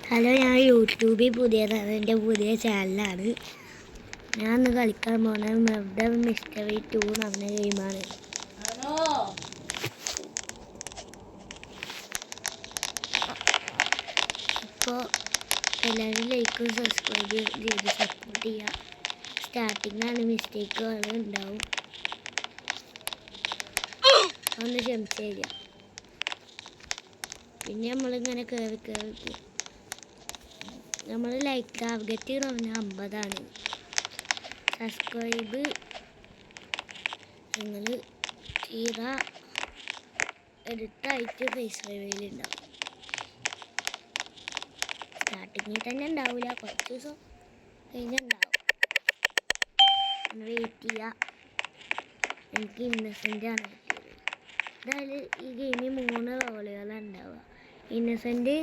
Hello, ഞാൻ യൂട്യൂബിൽ പുതിയതാണ്. എൻ്റെ പുതിയ ചാനലാണ്. ഞാൻ ഇന്ന് കളിക്കാൻ പോകുന്നത് മർഡർ മിസ്റ്ററി 2 എന്ന് പറഞ്ഞ ഗെയിമാണ്. ഇപ്പോൾ എല്ലാവരും ലൈക്കും സബ്സ്ക്രൈബ് ചെയ്ത് സപ്പോർട്ട് ചെയ്യുക. സ്റ്റാർട്ടിങ്ങിലാണ് മിസ്റ്റേക്കുകൾ ഉണ്ടാവും, ഒന്ന് ക്ഷമിച്ച് തരിക. പിന്നെ നമ്മളിങ്ങനെ കയറി നമ്മൾ ലൈക്ക് ടാർഗറ്റ് എന്ന് പറഞ്ഞാൽ 50ആണ്. സബ്സ്ക്രൈബ് നിങ്ങൾ തീര എടുത്തായിട്ട് ഫേസ് റിവീലുണ്ടാവും. സ്റ്റാർട്ടിങ്ങിൽ തന്നെ ഉണ്ടാവില്ല, കുറച്ച് ദിവസം കഴിഞ്ഞുണ്ടാവും. ഒന്ന് വെയിറ്റ് ചെയ്യുക. എനിക്ക് ഇന്നസെൻ്റ് ആണ് കിട്ടിയത്. അതായത് ഈ ഗെയിമിൽ 3 റോളുകളാണ് ഉണ്ടാവുക: ഇന്നസെൻ്റ്,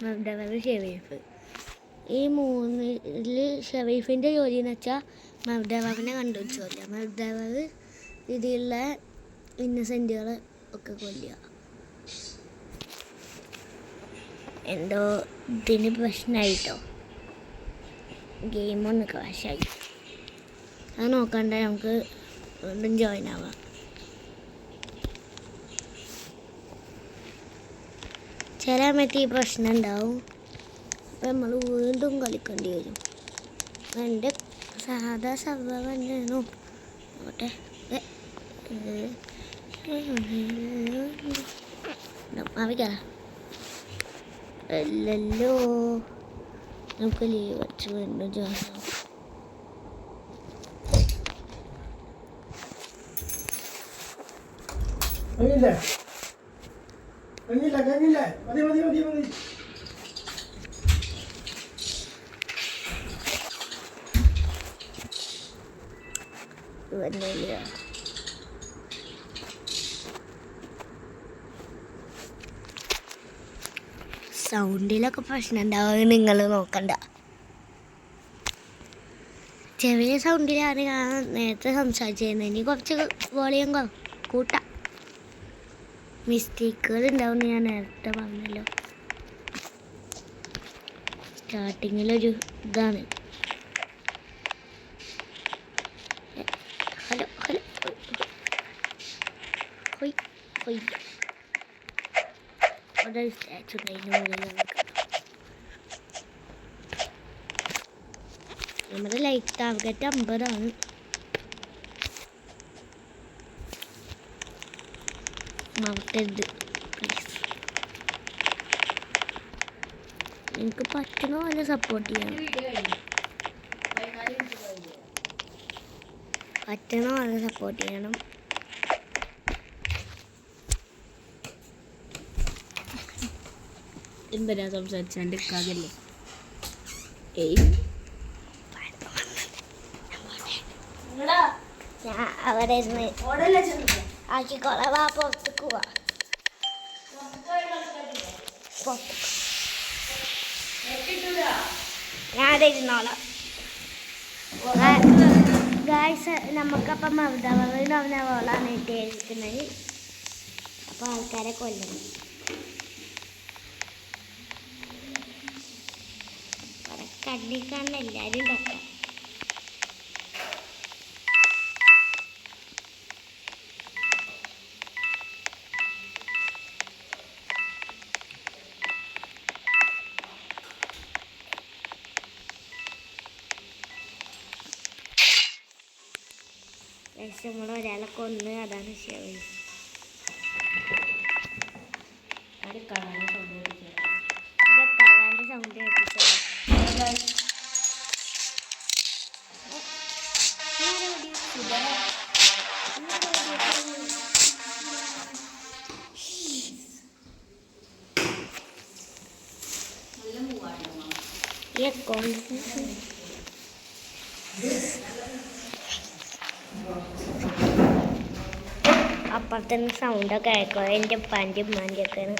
മർഡറർ, ഷെരീഫ്. ഈ 3-ൽ ഷെരീഫിൻ്റെ ജോലി എന്ന് വെച്ചാൽ മർഡററിനെ കണ്ടുപിടിച്ചോല്ല. മർഡറർ ഇതിലുള്ള ഇന്നസെൻറ്റുകളെ ഒക്കെ കൊല്ലുക. എന്തോ ഇതിന് പ്രശ്നമായിട്ടോ ഗെയിമൊന്ന് ക്രാഷായി. അത് നോക്കണ്ട, നമുക്ക് വീണ്ടും ജോയിൻ ആവാം. ചില സമയത്ത് ഈ പ്രശ്നം ഉണ്ടാവും, അപ്പം നമ്മൾ വീണ്ടും കളിക്കേണ്ടി വരും. എൻ്റെ സാധാ സർവർ തന്നെയാണോ നോട്ടെ. അറിയില്ല, അല്ലല്ലോ. നമുക്ക് ലീവ് വെച്ച് വീണ്ടും ജോയിൻ ആവും. സൗണ്ടിലൊക്കെ പ്രശ്നം ഉണ്ടാവും, നിങ്ങൾ നോക്കണ്ട. ചെറിയ സൗണ്ടിലാണ് ഞാൻ നേരത്തെ സംസാരിച്ചിരുന്നത്. ഇനി കുറച്ച് വോളിയം കൂട്ടാം. മിസ്റ്റേക്കുകൾ ഉണ്ടാവും, ഞാൻ നേരത്തെ പറഞ്ഞല്ലോ. സ്റ്റാർട്ടിങ്ങിലൊരു ഇതാണ്. ഹലോ ഹലോ ഹൊയ് ഹൊയ്. അവിടെ ഒരു സ്റ്റാച്ചു ഉണ്ടായിരുന്നു. നമ്മുടെ ലൈക്ക് ടാർഗറ്റ് 50ആണ്. മറക്കരുത് പ്ലീസ്. എനിക്ക് പറ്റണ പോലെ സപ്പോർട്ട് ചെയ്യണം. പറ്റണ പോലെ സപ്പോർട്ട് ചെയ്യണം. എന്തിനാ സംസാരിച്ചാണ്ടിരിക്കാതല്ലേ? ഞാൻ അവിടെ ഇരുന്ന് ആക്കിക്കോളാം. വാ, പുറത്തേക്ക് പോവാ. ഞാൻ അവിടെ ഇരുന്നോളാം. ഗായ്സ്, നമുക്കപ്പം മർഡറർ എന്ന് പറഞ്ഞ റോളാണ് ഇട്ടിരിക്കുന്നത്. അപ്പോൾ ആൾക്കാരെ കൊല്ലണം. അവിടെ കണ്ണി കാണുന്ന എല്ലാവരും നോക്കാം. നമ്മൾ ഒരാളെ കൊന്ന്, അതാണ് ഷെരീഫ്. കവാൻ്റെ സൗണ്ട് കേൾപ്പിച്ചത്. അപ്പുറത്തുനിന്ന് സൗണ്ടൊക്കെ ആയിക്കോ. എൻ്റെ ഉപ്പാൻ്റെ ഉമ്മാൻ്റെ ഒക്കെയാണ്.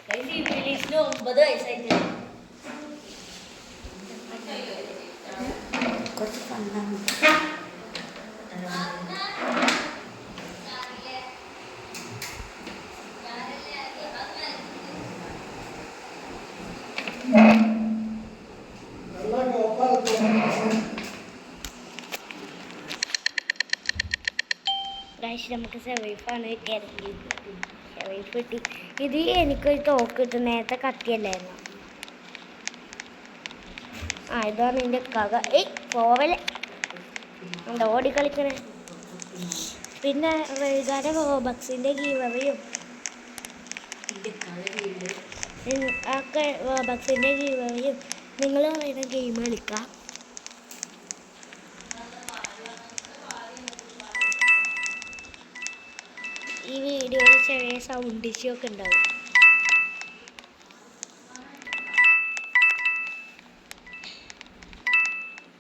9 വയസ്സായിട്ട് കുറച്ച് ഫണ്ണാണ്. ഗായ്സ് നമുക്ക് സെവൈഫാണ് കിട്ടിയത്. സെവൈഫ് കിട്ടി. ഇത് എനിക്കൊരു തോക്ക് കിട്ടും. നേരത്തെ കത്തിയല്ലായിരുന്നു. ഇതാണ് എൻ്റെ കക. പോവലെ എന്താ ഓടിക്കളിക്കണേ. പിന്നെ വൈകാതെ റോബക്സിൻ്റെ ഗീവറിയും ഒക്കെ റോബക്സിൻ്റെ ഗീവറിയും നിങ്ങൾ പറയുന്ന ഗെയിം കളിക്കാം. ഈ വീഡിയോയിൽ ചെറിയ സൗണ്ട് ഇഷ്യൂ ഒക്കെ ഉണ്ടാവും.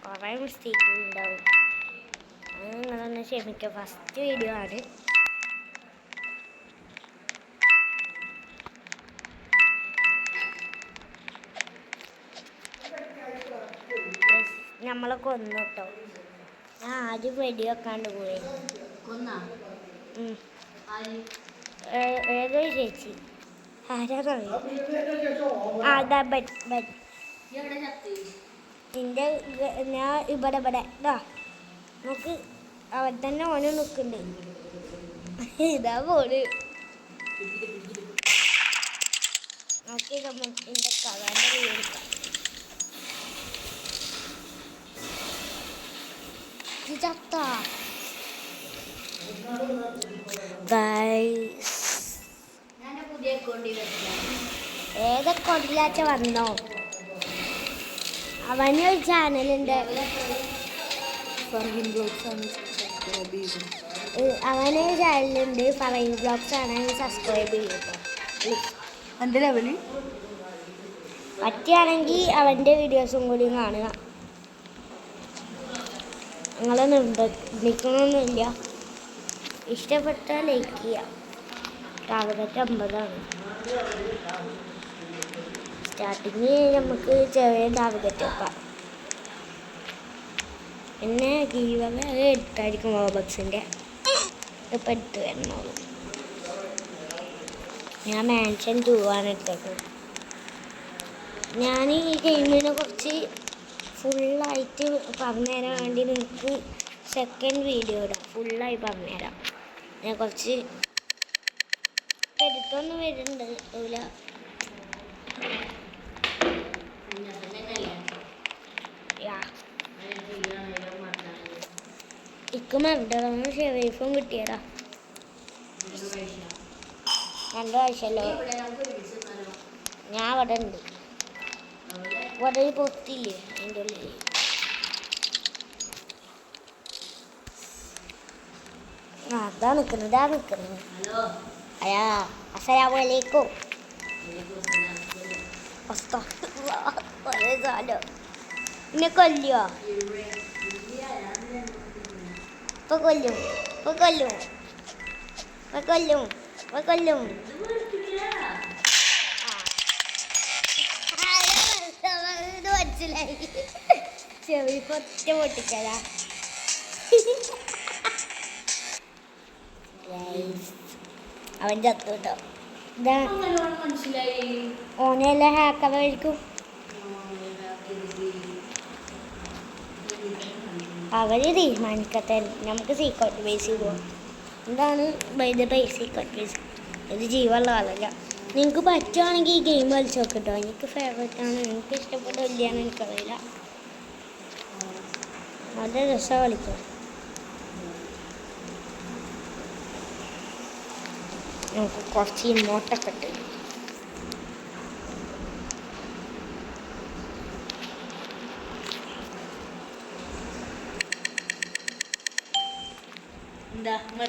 കുറേ മിസ്റ്റേക്കുകൾ ഉണ്ടാവും. അത് നിങ്ങളൊന്ന് ക്ഷമിക്കുക. ഫസ്റ്റ് വീഡിയോ ആണ്. നമ്മളെ കൊന്നു കേട്ടോ. ഞാൻ ആദ്യം വെടി വെക്കാണ്ട് പോയി. ഏതൊരു ചേച്ചി ആരാന്നറിയോ? അതാ നിന്റെ ഞാൻ ഇവിടെ ഇതാ നമുക്ക് അവിടെ തന്നെ ഓന് നിൽക്കുന്നുണ്ട്. ഇതാ പോണ് നോക്കി എൻ്റെ കഥാൻ്റെ വീടെടുക്കാം. ചത്ത ഏതൊക്കെ കൊണ്ടില്ലാച്ച വന്നോ. അവനൊരു ചാനലുണ്ട്. അവനൊരു ചാനലുണ്ട് ഫറൈൻ ബ്ലോഗ്സ് ആണ്. സബ്സ്ക്രൈബ് ചെയ്യട്ടോ. എൻ്റെ ലെവല് പറ്റുകയാണെങ്കിൽ അവൻ്റെ വീഡിയോസും കൂടി കാണുക. നിങ്ങളെ നിർബന്ധിക്കണമെന്നില്ല. ഇഷ്ടപ്പെട്ടാൽ ലൈക്ക് ചെയ്യാം. ടാർഗറ്റ് 50 സ്റ്റാർട്ടിങ് നമുക്ക് ചെറിയ ടാർഗറ്റ് വെക്കാം. പിന്നെ ഗീവവ അത് എടുത്തായിരിക്കും റോബക്സിൻ്റെ. ഇപ്പം എടുത്ത് വരണോളൂ. ഞാൻ മാൻഷൻ 2 ആണ് എടുത്തത്. ഞാൻ ഈ ഗെയിമിനെ കുറിച്ച് ഫുള്ളായിട്ട് പറഞ്ഞുതരാൻ വേണ്ടി നിങ്ങൾക്ക് സെക്കൻഡ് വീഡിയോ ഇടാം. ഫുള്ളായി പറഞ്ഞുതരാം. ഞാൻ കുറച്ച് എടുത്തൊന്നും വരുന്നുണ്ട്. ഇക്കും എവിടെയാണ് ഷെറീഫും കിട്ടിയടാ. 2 ആഴ്ചയല്ലോ. ഞാൻ അവിടെ ഉണ്ട്. ഇവിടെ ഒരു പൊത്തില്ലേ അതിൻ്റെ ഉള്ളിൽ. അതാ നിൽക്കുന്നത്. അയ്യാ അസ്സലാമു അലൈക്കും. എന്നെ കൊല്ലുവോ? ഇപ്പൊ കൊല്ലും. മനസ്സിലായി. ചെവി പൊറ്റ പൊട്ടിക്കലാ. അവൻ ചത്തു കേട്ടോ. ഓനെല്ലാം ഹാക്കറായിരിക്കും. അവര് തീരുമാനിക്കട്ടെ. നമുക്ക് സീക്രട്ട് ബേസിൽ പോവാം. എന്താണ് സീക്രട്ട് ബേസ്? ഇത് ജീവനുള്ള ആളല്ല. നിങ്ങൾക്ക് പറ്റുകയാണെങ്കിൽ ഈ ഗെയിം കളിച്ച് നോക്കിട്ടോ. എനിക്ക് ഫേവറേറ്റാണ്. എനിക്ക് ഇഷ്ടപ്പെട്ടില്ലാന്ന് എനിക്കറിയില്ല. വളരെ രസമാണ് കളിക്കാം. നമുക്ക് കുറച്ച് ഇമോട്ടൊക്കെ ഇട്ട്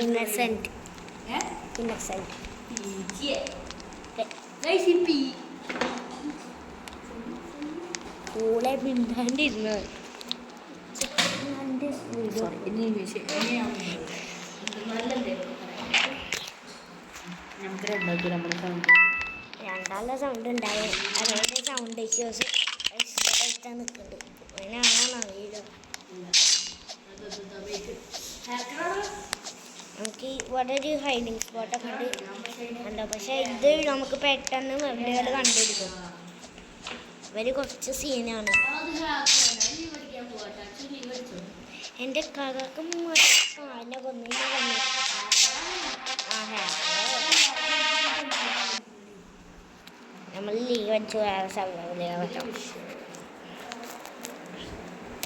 ഇന്നസെന്റ് കൂടെ മിണ്ടാണ്ടിരുന്നു. രണ്ടാളുടെ സൗണ്ട് ഉണ്ടാവും. അതുകൊണ്ട് സൗണ്ട് ഇഷ്യൂസ് നിൽക്കുന്നുണ്ട്. അതിനാണോ അറിയില്ല. നമുക്ക് ഇവിടെ ഒരു ഹൈഡിങ് സ്പോട്ടൊക്കെ ഉണ്ട്. പക്ഷെ ഇത് നമുക്ക് പെട്ടെന്ന് വെറുതെ കണ്ടുപിടിക്കും. ഇവര് കുറച്ച് സീനാണ്. എൻ്റെ കകക്കും എന്നെ കൊന്നു. നമ്മൾ ലീവ് അടിച്ച് വേറെ സർവൈവലിയാൻ പറ്റും.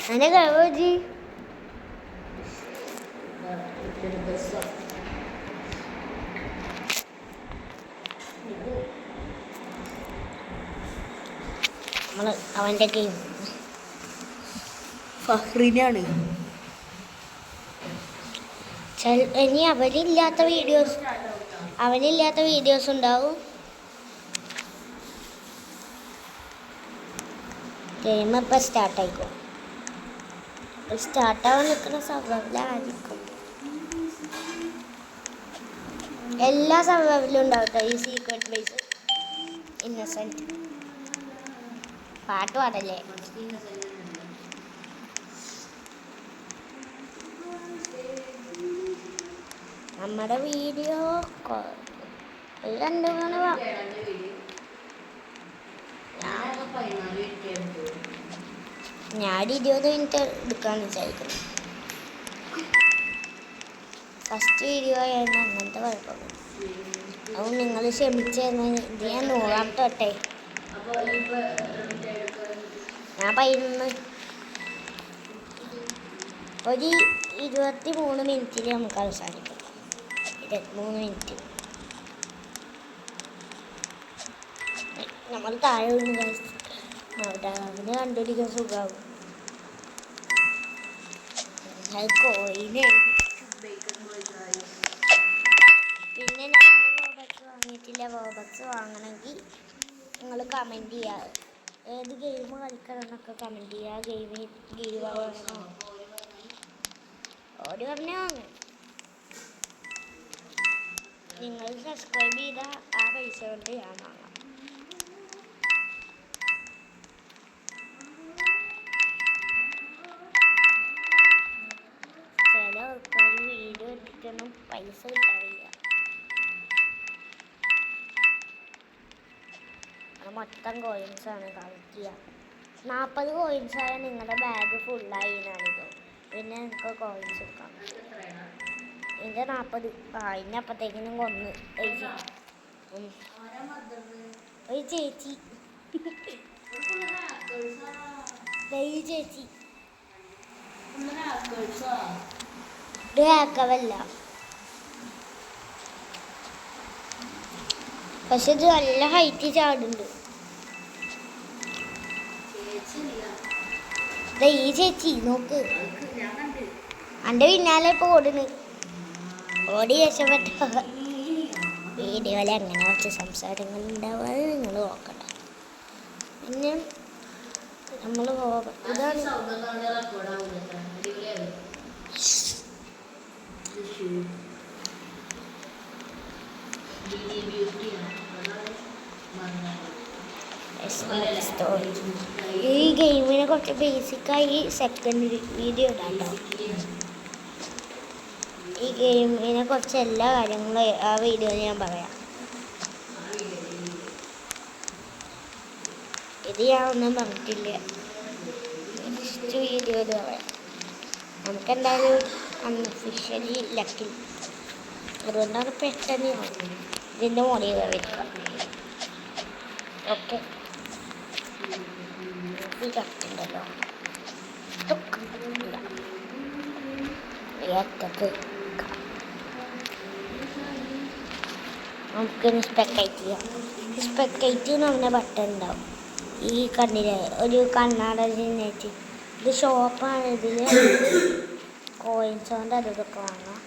അതിൻ്റെ കഴിവ് നമ്മൾ അവൻ്റെ ഗെയിം ഫഹ്റിനാണ്. ഇനി അവനില്ലാത്ത വീഡിയോസ് ഉണ്ടാവും. ഗെയിം ഇപ്പം സ്റ്റാർട്ടായിക്കോ. സ്റ്റാർട്ടാവാൻ നിൽക്കുന്ന സർവൈവലായിരിക്കും. എല്ലാ സർവൈവലും ഉണ്ടാവട്ടെ. ഈ സീക്രട്ട് ബേസ്, ഇന്നസെൻറ്റ്, പാട്ട് പാടല്ലേ. നമ്മുടെ വീഡിയോ ഒരു 2-3 ഞാൻ 20 മിനിറ്റ് എടുക്കാമെന്ന് വിചാരിക്കുന്നു. ഫസ്റ്റ് വീഡിയോ ആയിരുന്നു, അങ്ങനത്തെ കുഴപ്പമില്ല. അപ്പോൾ നിങ്ങൾ ക്ഷമിച്ചായിരുന്നു. ഇത് ഞാൻ 100 തൊട്ടേ. ഞാൻ 11 ഒരു 23 മിനിറ്റിൽ നമുക്ക് അവസാനിക്കും. 23 മിനിറ്റ് നമ്മൾ താഴെ വീണ് അവിടെ അവന് കണ്ടുപിടിക്കാൻ സുഖമാവും. അത് കോയിന് പിന്നെ നമ്മൾ റോബക്സ് വാങ്ങിയിട്ടില്ല. റോബക്സ് വാങ്ങണമെങ്കിൽ നിങ്ങൾ കമൻറ്റ് ചെയ്യുക. ഏത് ഗെയിം കളിക്കണം എന്നൊക്കെ കമൻറ്റ് ചെയ്യുക. ഗെയിം വാങ്ങണോ ഓടി പറഞ്ഞാൽ വാങ്ങും. നിങ്ങൾ സബ്സ്ക്രൈബ് ചെയ്താൽ ആ പൈസ കൊണ്ട് ഞാൻ വാങ്ങാം. ചില ആൾക്കാർ വീഡിയോ ഇട്ടിട്ടൊന്നും പൈസ കിട്ടാറില്ല. അത് മൊത്തം കോയിൻസാണ് കളക്ട് ചെയ്യുക. 40 കോയിൻസായാൽ നിങ്ങളുടെ ബാഗ് ഫുള്ളായി എന്നാണിത്. പിന്നെ നിങ്ങൾക്ക് കോയിൻസ് എടുക്കാം. ഇതിൻ്റെ 40 ഇതിനപ്പത്തേക്കിനും കൊന്ന് ഒരു ചേച്ചി ചേച്ചി ഇത് ഹാക്കവല്ല. പക്ഷെ ഇത് നല്ല ഹൈറ്റ് ചാടുന്നുണ്ട്. ഈ ചേച്ചി നോക്ക്, എൻ്റെ പിന്നാലെ ഇപ്പോൾ ഓടി രക്ഷപ്പെട്ട വീഡിയോയിൽ അങ്ങനെ കുറച്ച് സംസാരങ്ങൾ ഉണ്ടാവുക നിങ്ങൾ നോക്കണ്ട. പിന്നെ നമ്മൾ ഇതാണ് ഈ ഗെയിമിനെ കുറച്ച് ബേസിക്കായി സെക്കൻഡ് വീഡിയോ ഇടാണ്ടാവും. ഈ ഗെയിമിനെ കുറച്ച് എല്ലാ കാര്യങ്ങളും ആ വീഡിയോയിൽ ഞാൻ പറയാം. ഇത് ഞാൻ ഒന്നും പറഞ്ഞിട്ടില്ല. നെക്സ്റ്റ് വീഡിയോയിൽ പറയാം. നമുക്കെന്തായാലും അൺഒഫീഷ്യലി ലക്കിൽ അതുകൊണ്ടാണ് പെട്ടെന്ന് ഇതിൻ്റെ മുകളിൽ കയറിയിരിക്കുക. ഓക്കെ ഈ കത്തുണ്ടല്ലോ നമുക്കൊന്ന് സ്പെക്ടേറ്റ് ചെയ്യാം. സ്പെക്ടേറ്റ് എന്ന് പറഞ്ഞ ബട്ടൺ ഉണ്ടാവും ഈ കണ്ണില്, ഒരു കണ്ണാട ചിഹ്നിച്ച്. ഇത് ഷോപ്പാണ്. ഇതിൽ കോയിൻസ് കൊണ്ട് അതൊക്കെ വാങ്ങാം.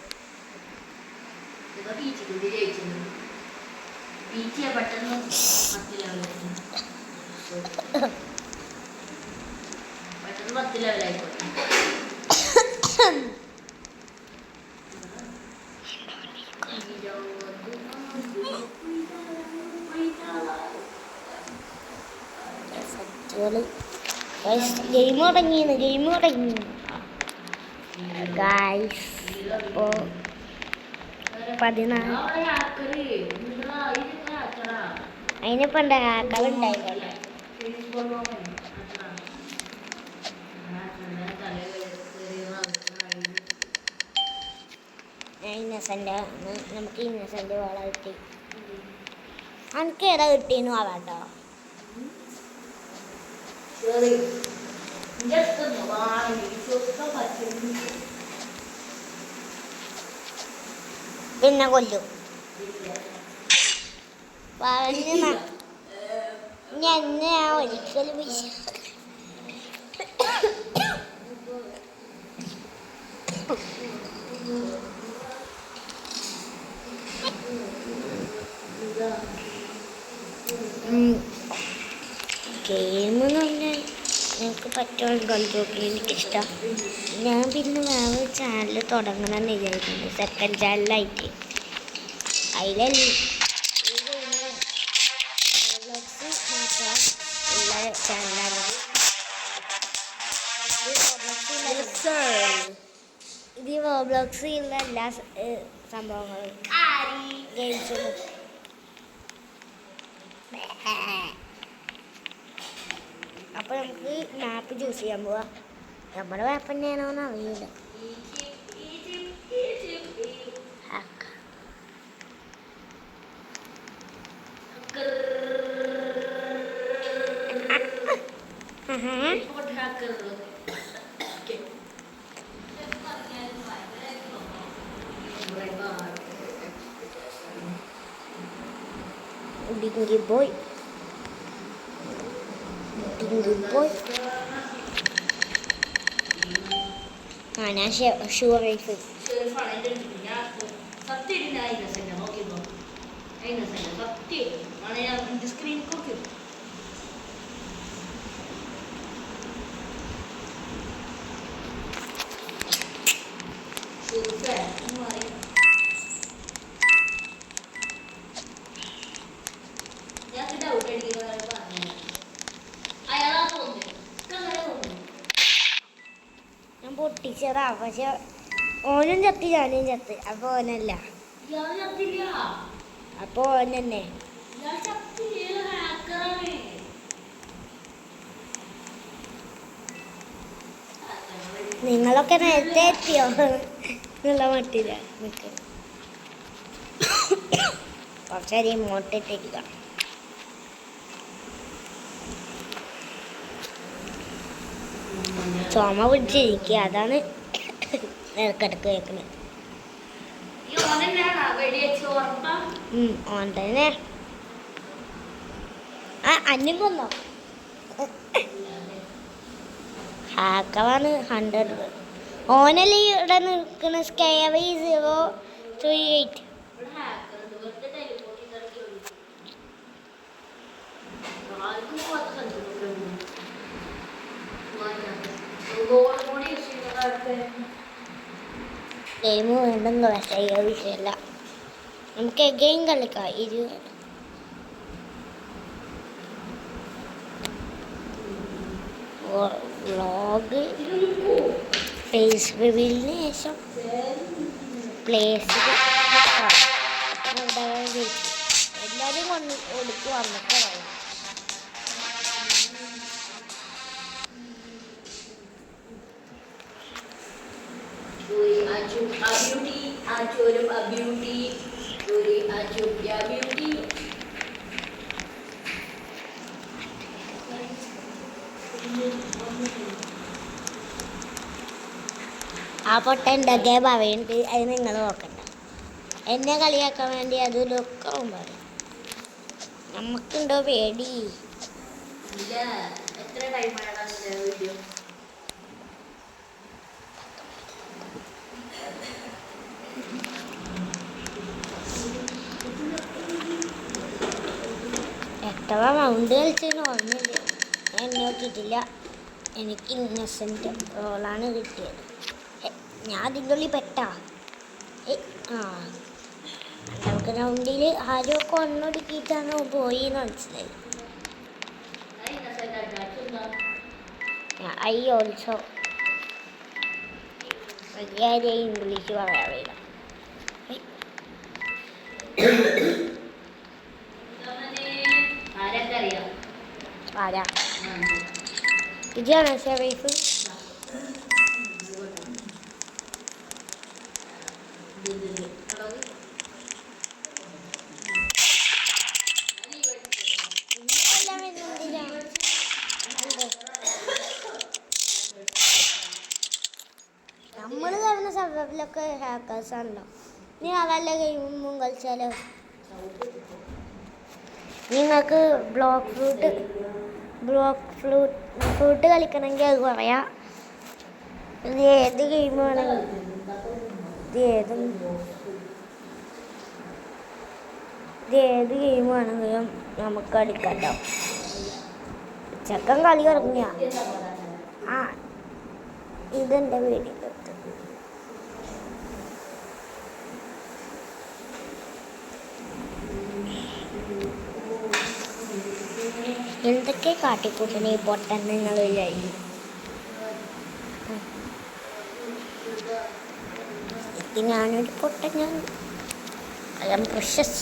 ഗെയിം തുടങ്ങി ഗായ്സ്. അപ്പോൾ 14 അതിനിപ്പോൾ എന്താ ഹാക്കറുണ്ടായിക്കോട്ടെ. ഇന്നസെൻ്റ് നമുക്ക് ഇന്നസെൻ്റ് വള കിട്ടി. എനിക്ക് ഏതാ കിട്ടിയെന്ന് പറയാട്ടോ. പിന്നെ കൊല്ലും പറഞ്ഞു ഞാൻ ഒരിക്കലും ഗെയിം എന്ന് പറഞ്ഞാൽ എനിക്ക് പറ്റുമെങ്കിൽ കളിച്ച് നോക്കി എനിക്കിഷ്ടം. ഞാൻ പിന്നെ വേറെ ചാനൽ തുടങ്ങണമെന്ന് വിചാരിക്കുന്നു, സെക്കൻഡ് ചാനലായിട്ട്. അതിൽ ഉള്ള ചാനലാണ് ഇത്. റോബ്ലോക്സിലുള്ള എല്ലാ സംഭവങ്ങളും ഗെയിംസും. അപ്പോൾ നമുക്ക് മാപ്പ് ചൂസ് ചെയ്യാൻ പോവാം. നമ്മുടെ മാപ്പ് തന്നെയാണോന്ന് അറിയില്ല. Dingy boy. ഞാൻ ഷുവർ റൈഫിൾ. ഞാൻ പൊട്ടിച്ചതാ, പക്ഷെ ഓനും ചത്തി ഞാനും ചത്ത്. അപ്പൊ ഓനല്ല, അപ്പൊ ഓൻ തന്നെ. നിങ്ങളൊക്കെ നേരത്തെ എത്തിയോ എന്നുള്ള മട്ടില്ല. നിൽക്ക് കുറച്ചേരി മോട്ടിട്ടിരിക്ക. ചുമ പിടിച്ചിരിക്കുക, അതാണ് ഇടക്കിടക്ക് കേൾക്കുന്നത്. ഓൻ തന്നെ. അന്യം കൊന്നോ? ഹാക്കറാണ് 100. ഓനല്ലേ ഇവിടെ നിൽക്കുന്ന സ്കെയറി 038. ഗെയിം വീണ്ടും വിഷയമല്ല. നമുക്ക് ഗെയിം കളിക്കാം. വ്ളോഗ് ഫേസ് റിവീലിന് ശേഷം പ്ലേസ് എല്ലാവരും കൊടുക്ക് വന്നിട്ട് പറയാം. ആ പൊട്ട എന്തൊക്കെ പറയുന്നുണ്ട്, അത് നിങ്ങൾ നോക്കണ്ട. എന്നെ കളിയാക്കാൻ വേണ്ടി അതിലൊക്കെ പറയും. നമുക്കുണ്ടോ പേടി? എത്ര റൗണ്ട് കളിച്ചതിന് ഓർമ്മയില്ല. ഞാൻ എന്നെ നോക്കിയിട്ടില്ല. എനിക്ക് ഇന്നസെൻ്റ് റോളാണ് കിട്ടിയത്. ഞാൻ അതിൻ്റെ ഉള്ളിൽ പെട്ടാ. രണ്ടാമത്തെ റൗണ്ടിൽ ആരൊക്കെ ഒന്നൊടുക്കിയിട്ടാണ് പോയിന്ന് മനസ്സിലായി. ഐ ഓൾസോ വലിയ ഇംഗ്ലീഷ് പറയാറില്ല. ആരാ ഇതാണ് ഷെറീഫ്? ഒക്കെ ഹാക്കേഴ്സാണല്ലോ. നീ വല്ല ഗെയിമും കളിച്ചാലോ? നിങ്ങൾക്ക് ഫ്ലൂട്ട് കളിക്കണമെങ്കിൽ അത് പറയാം. ഇത് ഏത് ഗെയിമാണെങ്കിൽ ഏത് ഗെയിമാണെങ്കിലും നമുക്ക് കളിക്കാം കേട്ടോ. ചെക്കൻ കളി തുടങ്ങിയ ഇതെൻ്റെ വീടിൻ്റെ അടുത്ത്. എന്തൊക്കെ കാട്ടിക്കൂട്ടണേ പൊട്ടൻ നിങ്ങൾ വിചാരിക്കും. ഞാനൊരു പൊട്ടൻ, ഞാൻ ഐ ആം പ്രഷ്യസ്.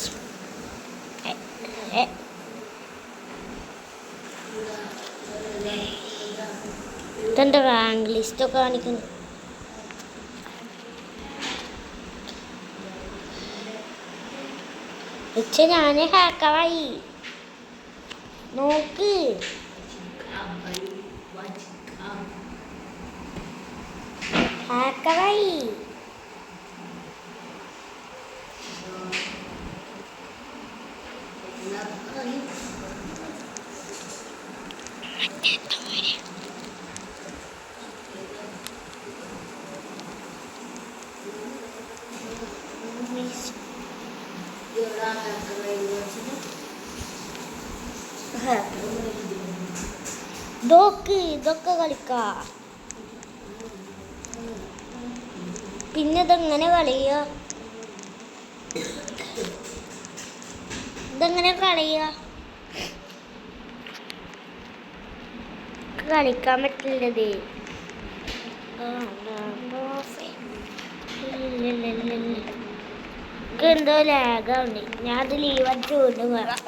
ഇതെൻ്റെ റാങ്ക് ലിസ്റ്റൊക്കെ കാണിക്കുന്നു. ഞാൻ ഹാക്കറായി നോക്ക്. ഹാക്കറായി ഇതൊക്കെ കളിക്കാ. പിന്നെ ഇതെങ്ങനെ കളിയാ? കളിക്കാൻ പറ്റില്ലത്. എന്തോ ലാഗാവുണ്ട്. ഞാൻ അത് ലീവ് അടിച്ച് വീണ്ടും വരാം.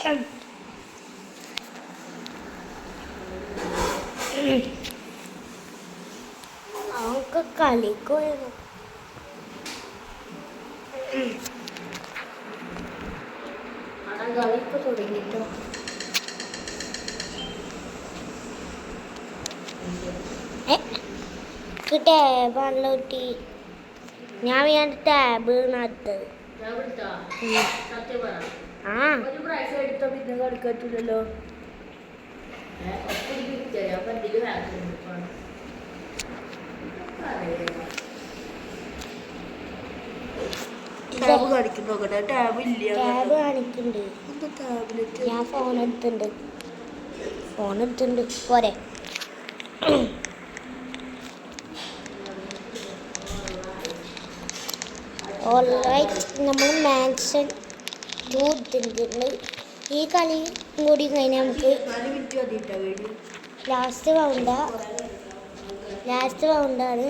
അവർക്ക് കളിക്കുമായിരുന്നു. കളിപ്പ് തുടങ്ങിട്ടോ. ടാബാണല്ലോ കുട്ടി. ഞാൻ ടാബ് നടത്തത്. പിന്നെ കളിക്കത്തില്ലല്ലോ. ടാബ് കാണിക്കുന്നുണ്ട്. ടാബ് കാണിക്കുന്നുണ്ട്. ഞാൻ ഫോൺ എടുത്തിട്ടുണ്ട് പോരെ. നമ്മൾ മാൻഷൻ 2 എടുത്തിട്ടുണ്ട്. ഈ കളി കൂടി കഴിഞ്ഞാൽ നമുക്ക് ലാസ്റ്റ് റൗണ്ടാണ്.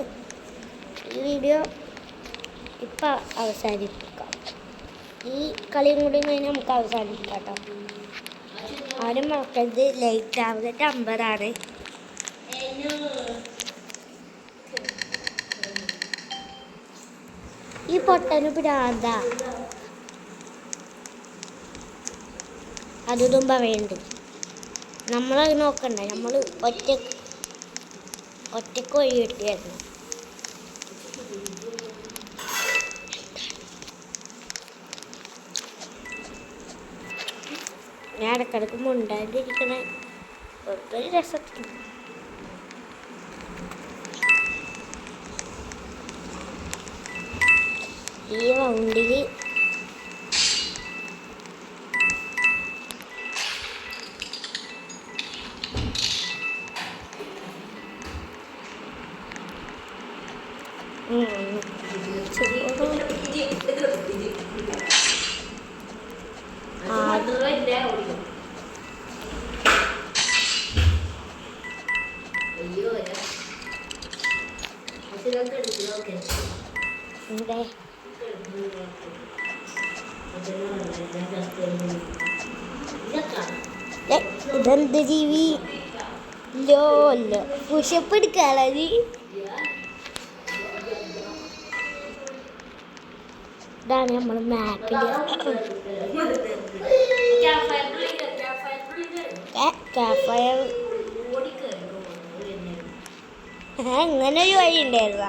ഈ വീഡിയോ ഇപ്പം അവസാനിപ്പിക്കാം. ഈ കളിയും കൂടി കഴിഞ്ഞാൽ നമുക്ക് അവസാനിപ്പിക്കാം കേട്ടോ. ആരും മറക്കരുത്, ലൈക്ക് ടാബ്ലറ്റ് 50 ഈ പൊട്ടന് പ്രാന്ത. അതും പറയുന്നുണ്ട്. നമ്മളത് നോക്കണ്ട. നമ്മൾ ഒറ്റക്ക് വഴി കിട്ടിയായിരുന്നു. ഞാൻ ഇടക്കിടക്ക് മുണ്ടാണ്ടിരിക്കണ ഒരു രസത്തിന്. ഈ റൗണ്ടിൽ ഇതെന്ത് ജീവി? പുഷപ്പ് എടുക്കാള നീ. ഇതാണ് നമ്മൾ മാപ്പിൽ അങ്ങനെ ഒരു വഴി ഉണ്ടായിരുന്ന.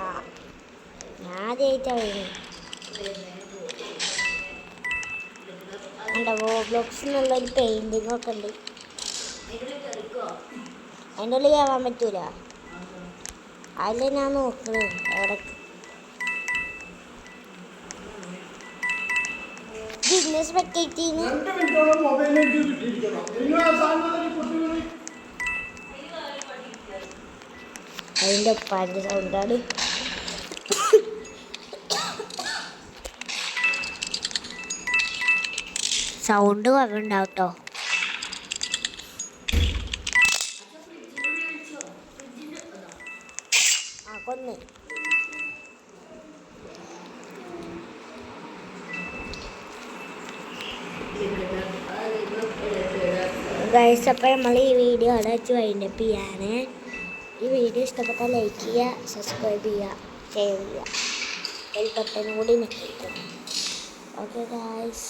ഞാൻ ആദ്യമായിട്ടാണ് വരുന്നത്. എന്താ റോബ്ലോക്സ് എന്നുള്ളൊരു പെയിൻറ്റിങ് ഒക്കെ ഉണ്ട്. അതിൻ്റെ ഉള്ളിൽ കയറാൻ പറ്റൂല. അതിൽ ഞാൻ നോക്കണേ എവിടെ ബിസിനസ് പറ്റിയിട്ടിന്ന് അതിൻ്റെ ഉപ്പാൻ്റെ സൗണ്ടാണ്. സൗണ്ട് കുറവുണ്ടാവും കേട്ടോ. ആ കൊന്ന് ഗൈസ്, അപ്പോൾ നമ്മൾ ഈ വീഡിയോ അവിടെ വെച്ച് വൈൻഡപ്പ് ചെയ്യാണ്. ഈ വീഡിയോ ഇഷ്ടപ്പെട്ടാൽ ലൈക്ക് ചെയ്യുക, സബ്സ്ക്രൈബ് ചെയ്യുക, ഷെയർ ചെയ്യുക, ബെൽ ബട്ടൺ കൂടി ഞെക്കിയിട്ട്. Okay guys.